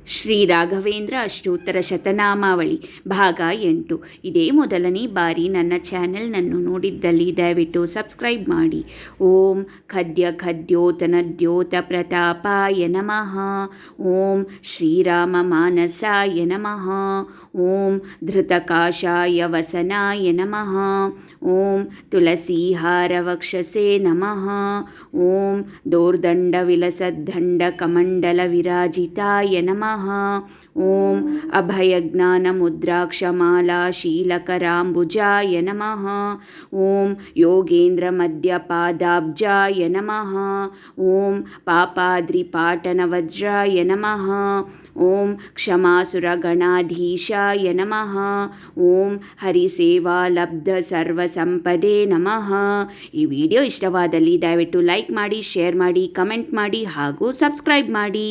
ಶ್ರೀ ರಾಘವೇಂದ್ರ ಅಷ್ಟೋತ್ತರ ಶತನಾಮಾವಳಿ ಭಾಗ 8. ಇದೇ ಮೊದಲನೇ ಬಾರಿ ನನ್ನ ಚಾನೆಲ್ನನ್ನು ನೋಡಿದ್ದಲ್ಲಿ ದಯವಿಟ್ಟು ಸಬ್ಸ್ಕ್ರೈಬ್ ಮಾಡಿ. ಓಂ ಖದ್ಯ ಖದ್ಯೋತನದ್ಯೋತ ಪ್ರತಾಪಾಯ ನಮಃ. ಓಂ ಶ್ರೀರಾಮ ಮಾನಸಾಯ ನಮಃ. ಓಂ ಧೃತಕಾಶಾಯ ವಸನಾಯ ನಮಃ. ಓಂ ತುಳಸೀಹಾರ ವಕ್ಷಸೆ ನಮಃ. ಓಂ ದೋರ್ದಂಡ ವಿಲಸದ್ದಂಡ ಕಮಂಡಲ ವಿರಾಜಿತಾಯ ನಮಃ. ಓಂ ಅಭಯಜ್ಞಾನ ಮುದ್ರಾಕ್ಷಮಾಲಾ ಶೀಲಕರಾಂಬುಜಾಯ ನಮಃ. ಓಂ ಯೋಗೇಂದ್ರ ಮಧ್ಯಪಾದಾಬ್ಜಾಯ ನಮಃ. ಓಂ ಪಾಪಾದ್ರಿಪಾಟನ ವಜ್ರಾಯ ನಮಃ. ಓಂ ಕ್ಷಮಾಸುರ ಗಣಾಧೀಶಾಯ ನಮಃ. ಓಂ ಹರಿಸೇವಾ ಲಬ್ಧ ಸರ್ವಸಂಪದೆ ನಮಃ. ಈ ವಿಡಿಯೋ ಇಷ್ಟವಾದಲ್ಲಿ ದಯವಿಟ್ಟು ಲೈಕ್ ಮಾಡಿ, ಶೇರ್ ಮಾಡಿ, ಕಮೆಂಟ್ ಮಾಡಿ ಹಾಗೂ ಸಬ್ಸ್ಕ್ರೈಬ್ ಮಾಡಿ.